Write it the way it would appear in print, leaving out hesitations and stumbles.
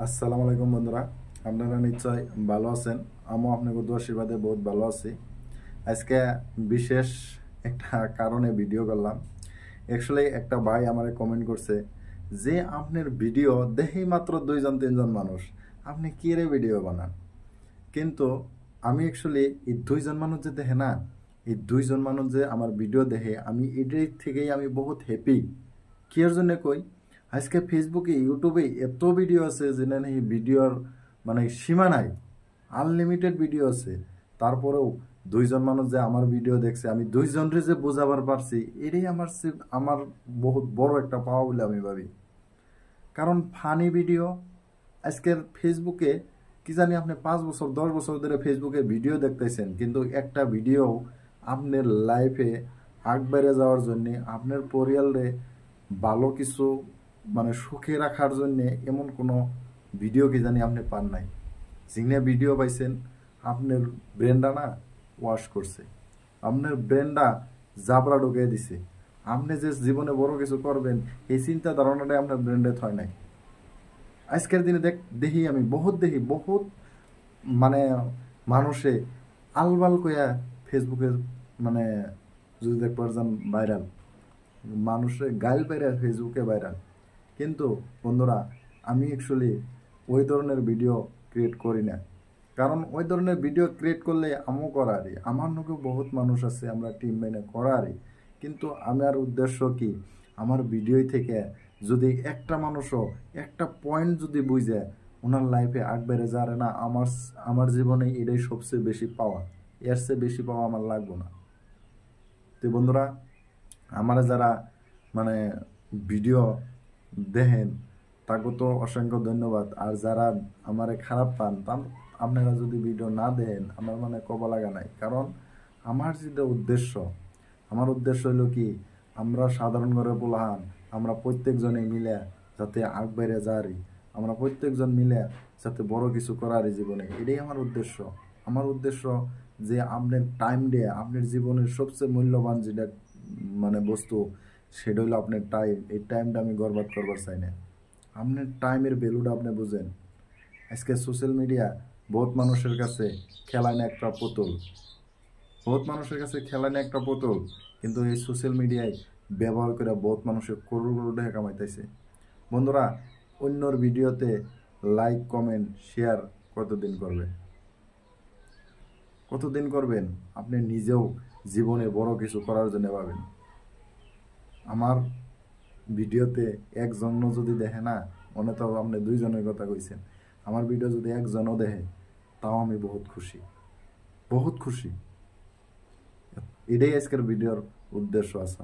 আসসালামু আলাইকুম বন্ধুরা, আপনারা নিশ্চয় ভালো আছেন। আমিও আপনাদের দোয়া আশীর্বাদে বহুত ভালো আছি। আজকে বিশেষ একটা কারণে ভিডিও করলাম। অ্যাকচুয়ালি একটা ভাই আমারে কমেন্ট করছে যে আপনার ভিডিও দেখেই মাত্র 2-3 জন মানুষ, আপনি কি রে ভিডিও বানান। কিন্তু আমি অ্যাকচুয়ালি এই 2জন মানুষ যে দেখে না, এই 2জন মানুষ যে আমার ভিডিও দেখে, আমি এটাই থেকেই আমি বহুত হ্যাপি। কি এর জন্য কই, আজকে ফেসবুকে ইউটিউবে এত ভিডিও আছে যে এই ভিডিওর মানে সীমা নাই, আনলিমিটেড ভিডিও আছে। তারপরেও 2জন মানুষ যে আমার ভিডিও দেখছে, আমি 2জনরে যে বোঝাবার পারছি, এটাই আমার বহুত বড় একটা পাওয়া বলে আমি ভাবি। কারণ ফানি ভিডিও আজকের ফেসবুকে, কি জানি আপনি 5 বছর 10 বছর ধরে ফেসবুকে ভিডিও দেখতেছেন, কিন্তু একটা ভিডিও আপনার লাইফে আগ বেড়ে যাওয়ার জন্যে, আপনার পরিয়ালে ভালো কিছু মানে সুখে রাখার জন্যে এমন কোনো ভিডিও কি জানি আপনি পান নাই। যেখানে ভিডিও পাইছেন, আপনার ব্রেনটা না ওয়াশ করছে, আপনার ব্রেনটা জাবরা ঢুকিয়ে দিছে। আপনি যে জীবনে বড় কিছু করবেন, এই চিন্তা ধারণাটাই আপনার ব্রেনডে হয় নাই। আজকের দিনে দেখি আমি বহুত মানে মানুষে আলবাল কইয়া ফেসবুকে মানে যদি দেখবার যান ভাইরাল, মানুষে গাইল পেরে ফেসবুকে ভাইরাল। কিন্তু বন্ধুরা, আমি অ্যাকচুয়ালি ওই ধরনের ভিডিও ক্রিয়েট করি না। কারণ ওই ধরনের ভিডিও ক্রিয়েট করলে আমিও করারি, আমার লোকেও বহুত মানুষ আছে, আমরা টিম মেনে করারি। কিন্তু আমার উদ্দেশ্য কি, আমার ভিডিও থেকে যদি একটা মানুষও একটা পয়েন্ট যদি বুঝে ওনার লাইফে আগ বেড়ে যারে না, আমার জীবনে এটাই সবচেয়ে বেশি পাওয়া। এর চেয়ে বেশি পাওয়া আমার লাগবে না। তো বন্ধুরা, আমার যারা মানে ভিডিও দেখেন তাকে তো অসংখ্য ধন্যবাদ। আর যারা আমারে খারাপ পান, আপনারা যদি ভিডিও না দেখেন, আমার মানে কবা লাগা নাই। কারণ আমার যেটা উদ্দেশ্য, আমার উদ্দেশ্য হলো কি, আমরা সাধারণ ঘরে পোলাহান, আমরা প্রত্যেকজনে মিলে যাতে আগ বেড়ে যারি, আমরা প্রত্যেকজন মিলে যাতে বড় কিছু করারই জীবনে, এটাই আমার উদ্দেশ্য। আমার উদ্দেশ্য যে আপনার টাইম দিয়ে, আপনার জীবনের সবচেয়ে মূল্যবান যেটা মানে বস্তু, সেটা হলো আপনার টাইম। এই টাইমটা আমি বরবাদ করবার চাই না। আপনার টাইমের ভ্যালুটা আপনি বুঝেন। আজকে সোশ্যাল মিডিয়া বহুত মানুষের কাছে খেলায় না একটা পুতুল, বহুত মানুষের কাছে খেলায় না একটা পুতুল, কিন্তু এই সোশ্যাল মিডিয়ায় ব্যবহার করে বহুত মানুষের করোড় করোড় টাকা কামাইতেছে। বন্ধুরা, অন্যর ভিডিওতে লাইক কমেন্ট শেয়ার কতদিন করবেন, কতদিন করবেন? আপনি নিজেও জীবনে বড় কিছু করার জন্য ভাবেন। আমার ভিডিওতে একজনও যদি দেখে না, মনে তো আপনি 2জনের কথা কইছেন, আমার ভিডিও যদি একজনও দেখে, তাও আমি বহুত খুশি, বহুত খুশি। এটাই আজকের ভিডিওর উদ্দেশ্য আছে।